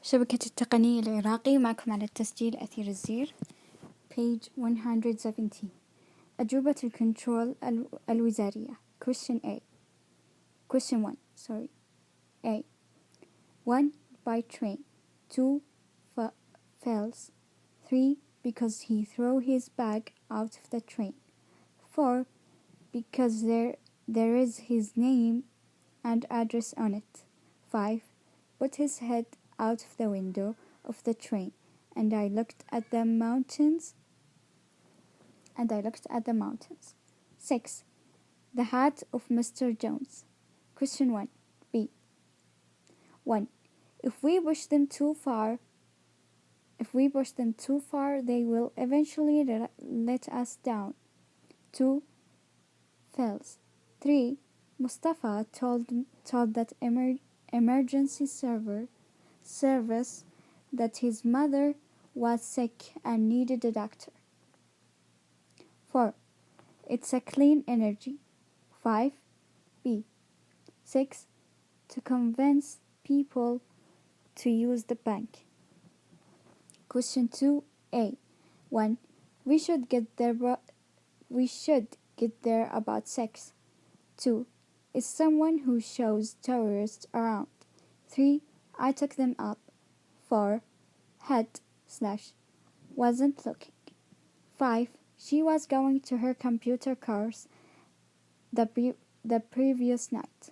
شبكة التقنية العراقي، معكم على التسجيل اثير الزير. page 170. أجوبة الكنترول الوزارية. question 1 A. 1. By train. 2. Fails. 3. Because he threw his bag out of the train. 4. Because there is his name and address on it. 5. Put his head out of the window of the train, and I looked at the mountains. 6. The hat of Mr. Jones. Question 1 B. 1. If we push them too far, they will eventually let us down. 2. Fails. 3. Mustafa told that emergency service that his mother was sick and needed a doctor. 4. It's a clean energy. 5. B. 6. To convince people to use the bank. Question 2 A. 1. We should get there about 6. 2. Is someone who shows tourists around. 3. I took them up. 4. Wasn't looking. 5. She was going to her computer course the previous night.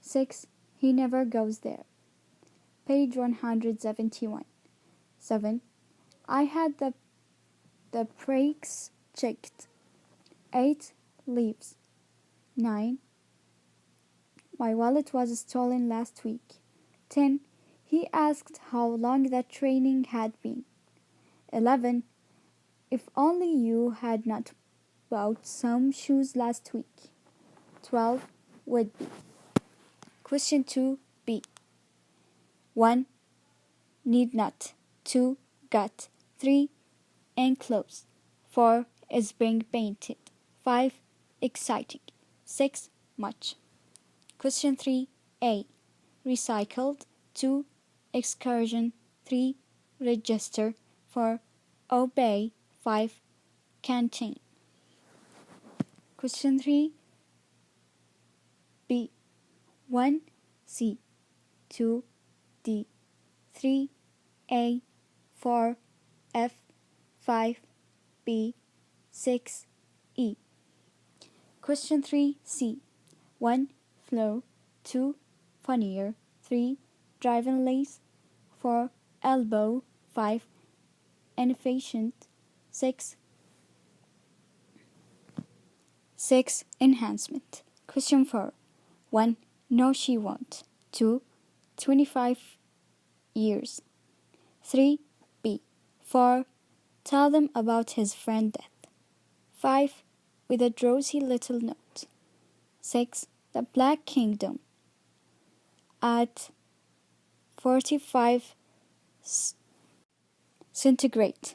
6. He never goes there. Page 171. 7. I had the brakes checked. 8. Leaves. 9. My wallet was stolen last week. 10. He asked how long the training had been. 11. If only you had not bought some shoes last week. 12. Would be. Question 2 B. 1. Need not. 2. Got. 3. Enclosed. 4. Is being painted. 5. Exciting. 6. Much. Question 3 A. Recycled. 2. Excursion. 3. Register. 4. Obey. 5. Canteen. Question 3 B. 1. C. 2. D. 3. A. 4. F. 5. B. 6. E. Question 3 C. 1. Flow. 2. Funnier. 3. Driving lace. 4. Elbow. 5. Inefficient. 6. Enhancement. Question 4 1. No, she won't. 2. 25 years. 3. B. 4. Tell them about his friend death. 5. With a drowsy little note. 6. The Black Kingdom. At 45 centigrade.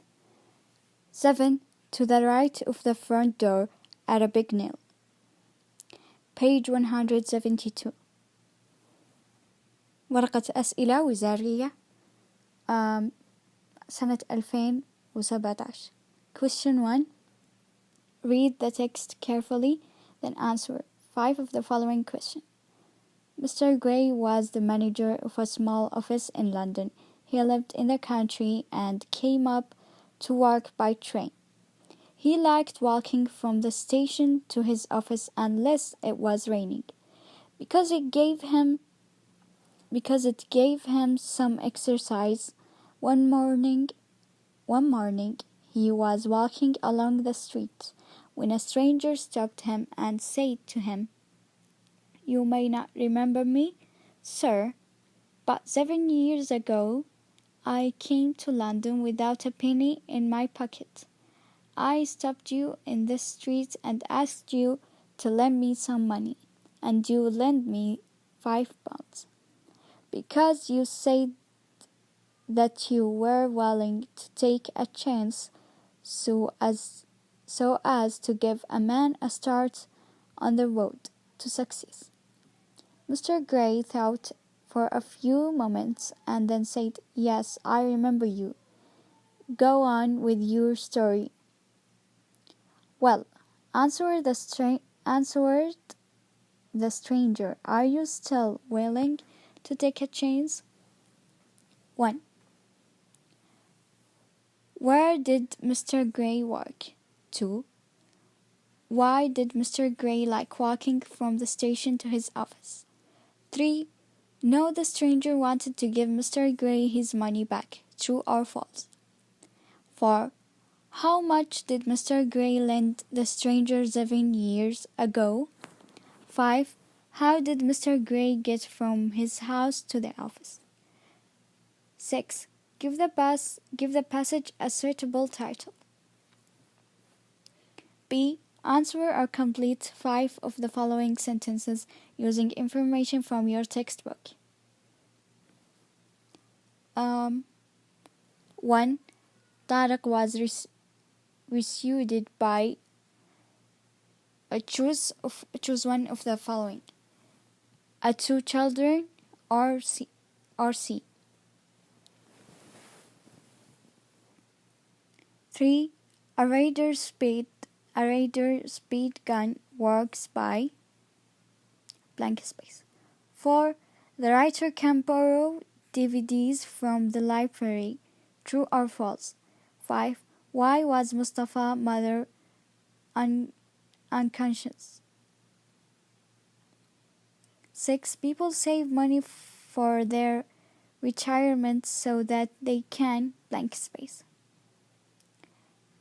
7. To the right of the front door at a big nail. Page 172. ورقة أسئلة وزارية سنة 2017. Question 1. Read the text carefully, then answer 5 of the following questions. Mr. Gray was the manager of a small office in London. He lived in the country and came up to work by train. He liked walking from the station to his office unless it was raining, because it gave him some exercise. One morning he was walking along the street when a stranger stopped him and said to him, "You may not remember me, sir, but 7 years ago I came to London without a penny in my pocket. I stopped you in the street and asked you to lend me some money, and you lent me £5, because you said that you were willing to take a chance so as to give a man a start on the road to success." Mr. Gray thought for a few moments and then said, "Yes, I remember you. Go on with your story." "Well," answered the stranger, "are you still willing to take a chance?" 1. Where did Mr. Gray work? 2. Why did Mr. Gray like walking from the station to his office? 3. No, the stranger wanted to give Mr. Gray his money back. True or false? 4. How much did Mr. Gray lend the stranger 7 years ago? 5. How did Mr. Gray get from his house to the office? 6. Give the passage a suitable title. B. Answer or complete 5 of the following sentences using information from your textbook. 1. Tariq was resued by choose one of the following: a 2 children or C. 3. A radar speed gun works by blank space. 4. The writer can borrow DVDs from the library. True or false? 5. Why was Mustafa's mother unconscious? 6. People save money for their retirement so that they can blank space.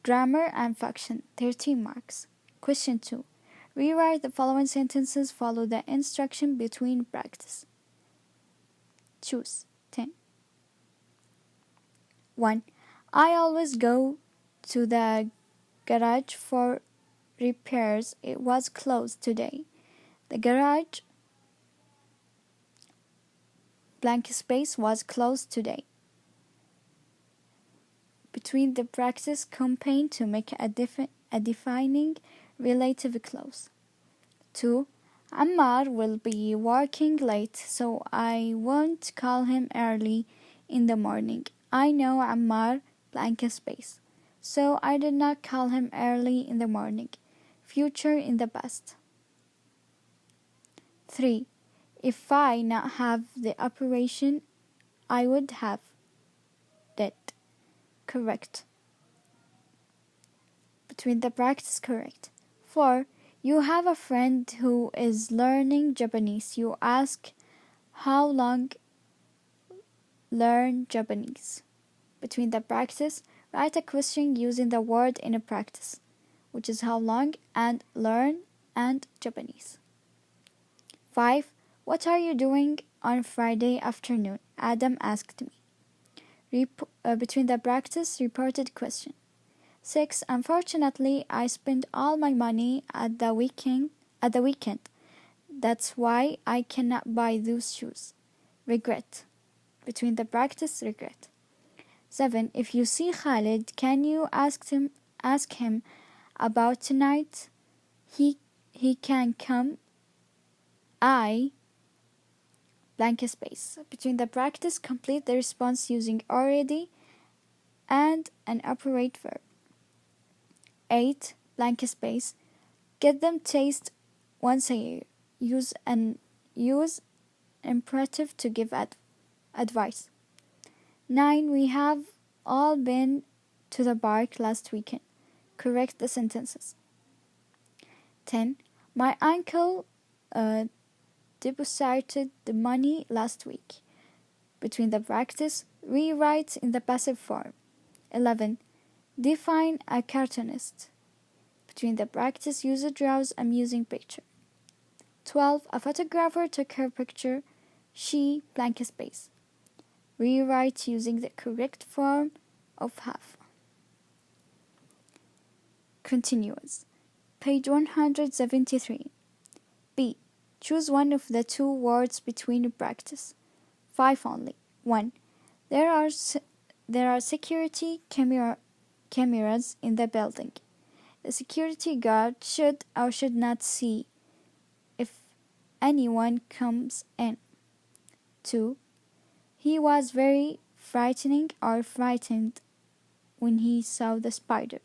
Grammar and function, 13 marks. Question 2. Rewrite the following sentences. Follow the instruction between practice. Choose 10. 1. I always go to the garage for repairs. It was closed today. The garage blank space was closed today. Between the practice campaign to make a defining relative clause. 2. Ammar will be working late, so I won't call him early in the morning. I know Ammar blank space, so I did not call him early in the morning. Future in the past. 3. If I not have the operation, I would have that. Correct. Between the practice, correct. 4. You have a friend who is learning Japanese. You ask, how long learn Japanese? Between the practice, write a question using the word in a practice, which is how long, and learn and Japanese. 5. What are you doing on Friday afternoon? Adam asked me. Between the practice, reported question. 6. Unfortunately, I spent all my money at the weekend. That's why I cannot buy those shoes. Regret. Between the practice, regret. 7. If you see Khalid, can you ask him about tonight? He can come. I blank space. Between the practice, complete the response using already and an operate verb. 8. Blank space. Get them taste once a year. Use imperative to give advice. 9. We have all been to the park last weekend. Correct the sentences. 10. My uncle deposited the money last week. Between the practice, rewrite in the passive form. 11. Define a cartoonist. Between the practice, user draws amusing picture. 12. A photographer took her picture. She blank space. Rewrite using the correct form of have. Continuous. Page 173. B. Choose one of the 2 words between practice. 5 only. 1. There are security cameras in the building. The security guard should or should not see if anyone comes in. 2. He was very frightened when he saw the spider.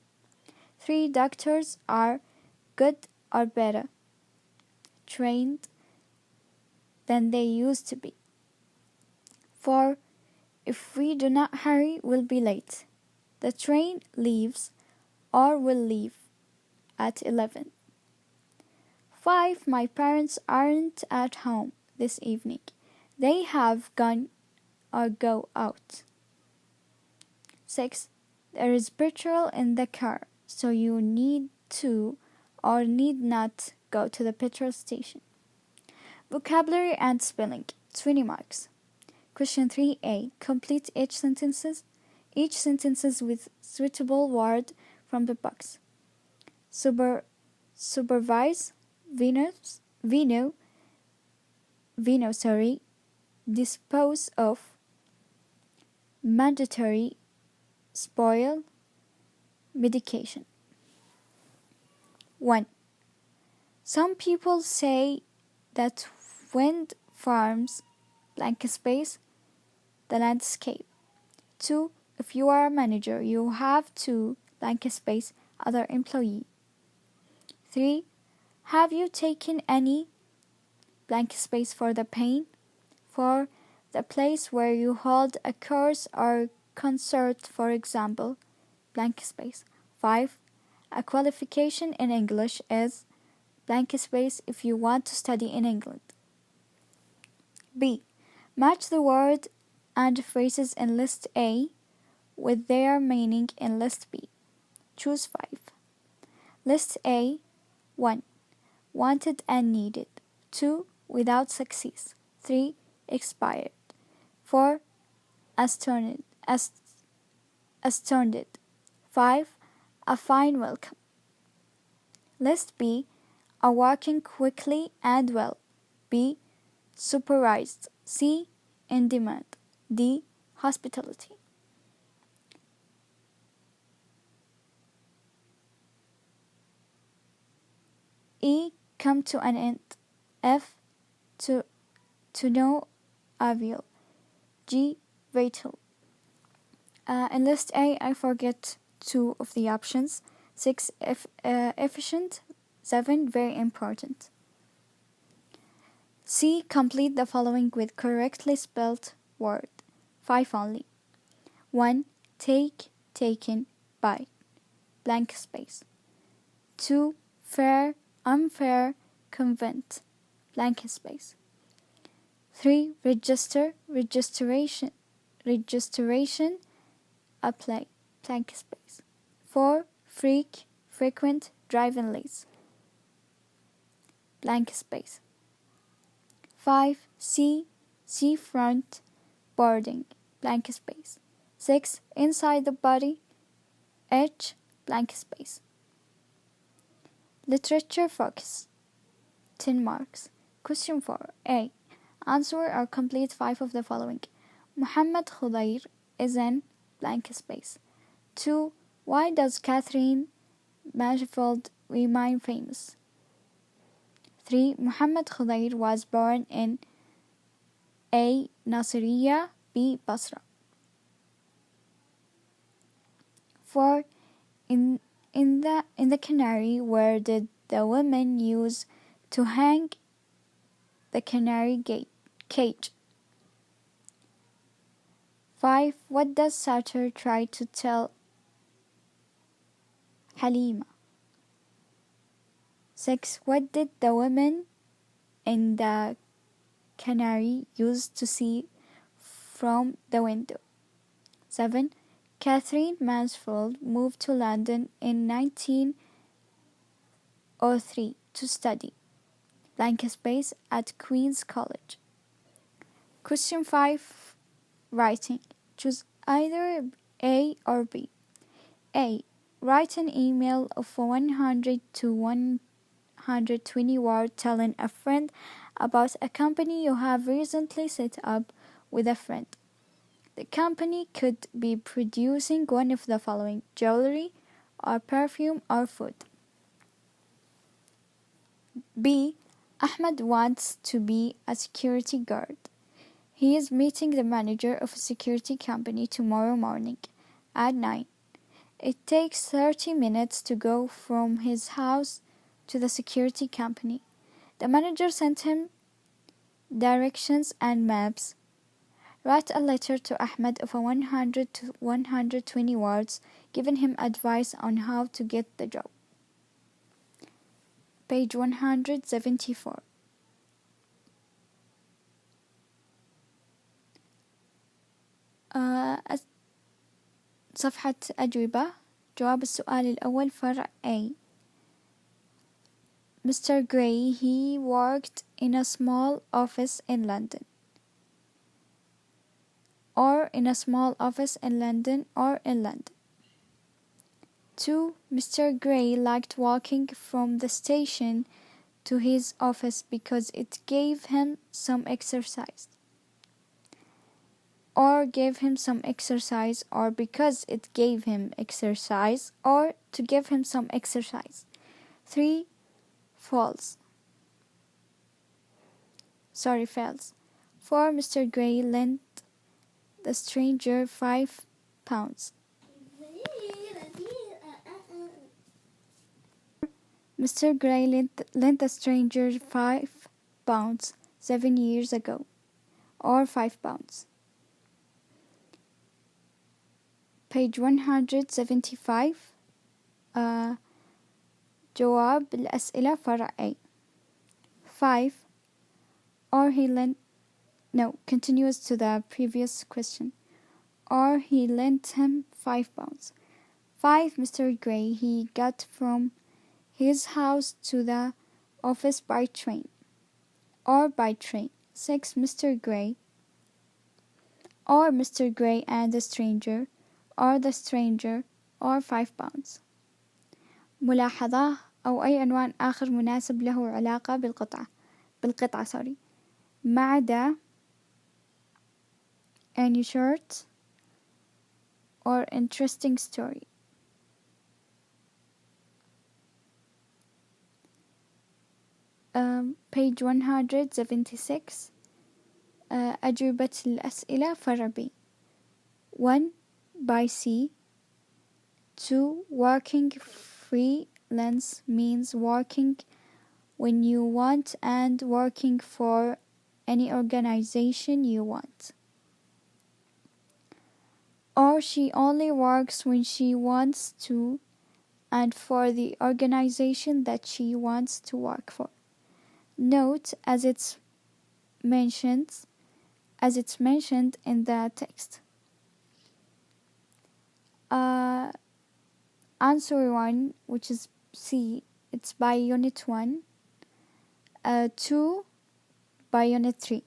3. Doctors are good or better trained than they used to be. 4. If we do not hurry, we'll be late. The train leaves or will leave at 11. 5. My parents aren't at home this evening. They have gone or go out. 6. There is petrol in the car, so you need to or need not go to the petrol station. Vocabulary and spelling, 20 marks. Question 3a. Complete each sentences with suitable word from the box. Supervise, dispose of, mandatory, spoil, medication. 1. Some people say that wind farms blank space the landscape. 2. If you are a manager, you have to blank space other employee. 3. Have you taken any blank space for the pain? 4. The place where you hold a course or concert, for example, blank space. 5. A qualification in English is blank space if you want to study in England. B. Match the word and phrases in list A with their meaning in list B. Choose 5. List A. 1. Wanted and needed. 2. Without success. 3. Expired. 4. Astounded. 5. A fine welcome. List B. A walking quickly and well. B. Supervised. C. In demand. D. Hospitality. E. Come to an end. F. To no avail. G. Vital. In list A, I forget 2 of the options. 6. Efficient. 7. Very important. C. Complete the following with correctly spelled word. 5 only. 1. Take, taken, by. Blank space. 2. Fair, unfair, convent. Blank space. 3. Register, registration, apply. Blank space. 4. Freak, frequent, driving late. Blank space. 5. Seafront, boarding. Blank space. 6. Inside the body. H. Blank space. Literature focus. 10 marks. Question 4. A. Answer or complete 5 of the following. Muhammad Khudair is in blank space. 2. Why does Catherine Manifold remain famous? 3. Muhammad Khudair was born in A. Nasiriyah, B. Basra. 4. In the canary, where did the women use to hang the canary cage? 5. What does Satyr try to tell Halima? 6. What did the women in the canary use to see from the window? 7. Catherine Mansfield moved to London in 1903 to study blank space at Queen's College. Question 5. Writing. Choose either A or B. A. Write an email of 100 to 120 words telling a friend about a company you have recently set up with a friend. The company could be producing one of the following: jewelry, or perfume, or food. B. Ahmed wants to be a security guard. He is meeting the manager of a security company tomorrow morning at 9. It takes 30 minutes to go from his house to the security company. The manager sent him directions and maps. Write a letter to Ahmed of 100 to 120 words, giving him advice on how to get the job. Page 174. صفحة أجوبة. جواب السؤال الأول فرع A. Mr. Gray, he worked in a small office in London. Or in a small office in London or in London. 2. Mr. Gray liked walking from the station to his office because it gave him some exercise. Or gave him some exercise, or because it gave him exercise, or to give him some exercise. 3. False. 4. Mr. Gray lent the stranger £5. Mr. Gray lent the stranger £5 7 years ago, or £5. Page 175. جواب الأسئلة فرع A. 5. Or he lent, continuous to the previous question. Or he lent him £5. 5. Mr. Gray, he got from his house to the office by train. Or by train. 6. Mr. Gray, or Mr. Gray and the stranger, or the stranger, or £5. ملاحظة أو أي عنوان آخر مناسب له علاقة بالقطعة ما عدا any short or interesting story. Page 176. أجوبة الأسئلة فرع B. 1. By sea. 2. Working freelance means working when you want and working for any organization you want. Or she only works when she wants to and for the organization that she wants to work for. Note as it's mentioned in the text. Answer 1, which is C, it's by unit 1. 2 by unit 3.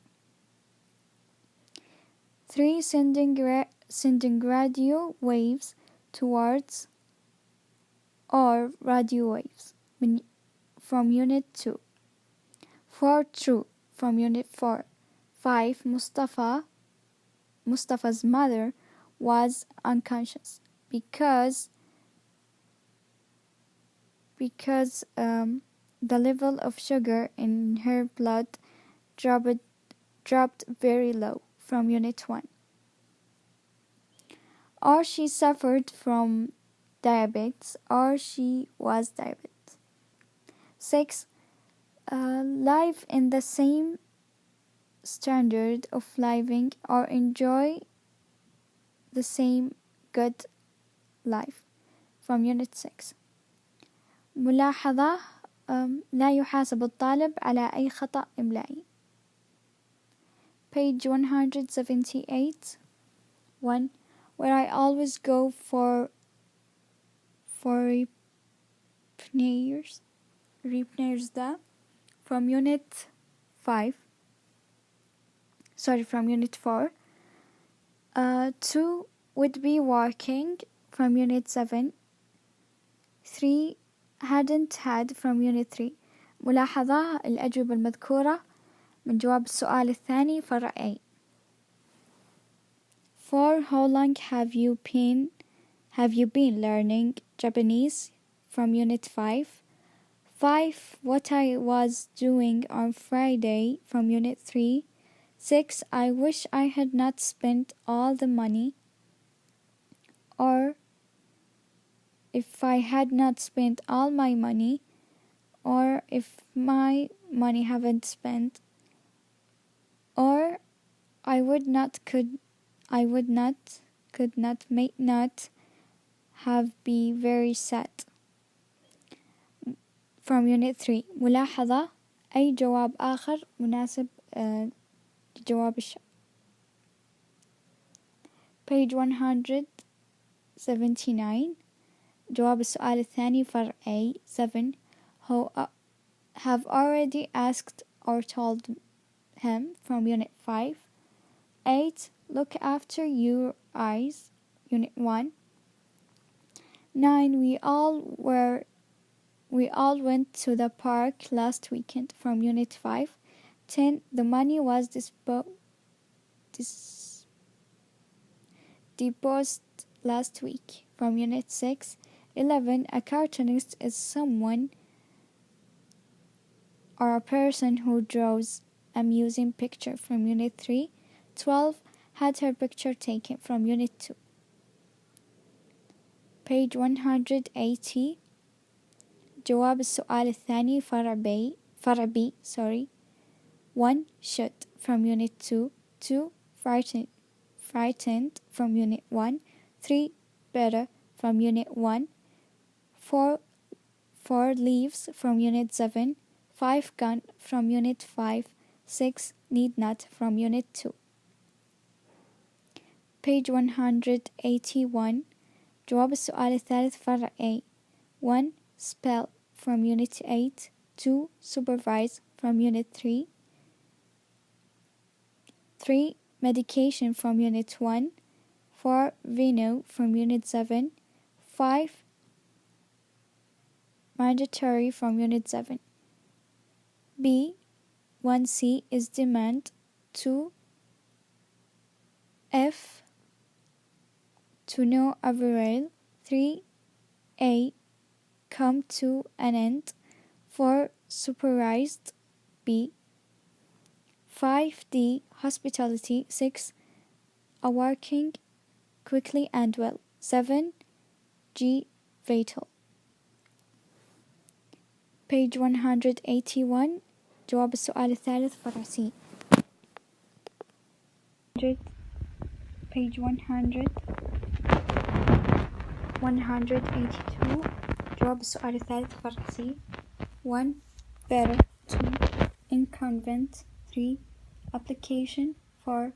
3. Sending radio waves towards or radio waves from unit 2. 4. True from unit 4. 5. Mustafa's mother was unconscious because the level of sugar in her blood dropped very low from unit 1. Or she suffered from diabetes, or she was diabetic. 6. Live in the same standard of living or enjoy the same good life from unit 6. ملاحظة لا يحاسب الطالب على أي خطأ إملائي. Page 178. 1. Where I always go for repairs ده from unit 5. From unit 4. 2. Would be working from unit 7. 3. hadn't had from unit 3. ملاحظة الأجوبة المذكورة من جواب السؤال الثاني فرع A. 4. How long have you been learning Japanese from unit 5? 5. What I was doing on Friday from unit 3. 6. I wish I had not spent all the money. Or if I had not spent all my money. Or if my money haven't spent. Or I would not, could not, may not have be very sad. From Unit 3. ملاحظة: أي جواب آخر مناسب لجواب الشرط. Page 179. جواب السؤال الثاني فرع A. 7. Who have already asked or told him. From Unit 5. 8. Look after your eyes. Unit 1. 9. We all went to the park last weekend. From Unit 5. 10. The money was deposited last week. From Unit 6. 11. A cartoonist is someone or a person who draws amusing picture. From Unit 3. 12. Had her picture taken. From Unit 2. Page 180. جواب السؤال الثاني فرع B. 1. Should. From Unit 2. 2. Frightened. From Unit 1. 3. Better. From Unit 1. 4. Leaves. From Unit 7. 5. Gun. From Unit 5. 6. Need not. From Unit 2. Page 181. جواب السؤال الثالث فرع A. 1. Spell. From Unit 8. 2. Supervise. From Unit 3. 3. Medication. From Unit 1. 4. Vino. From Unit 7. 5. Mandatory. From Unit 7. B. 1C is demand. 2. F. To know overall. 3. A. Come to an end. 4. Supervised. B. 5D. Hospitality. 6. A working quickly and well. 7. G. Vital. Page 181. جواب السؤال الثالث فرع C. Page 182. جواب السؤال الثالث فرع C. 1. Better. 2. Inconvent. 3. Application. 4.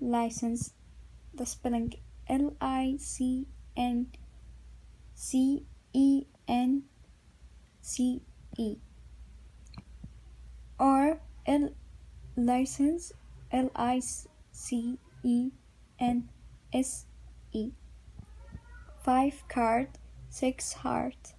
License. The spelling LICENCE. Or license. LICENSE. 5. Card. 6. Heart.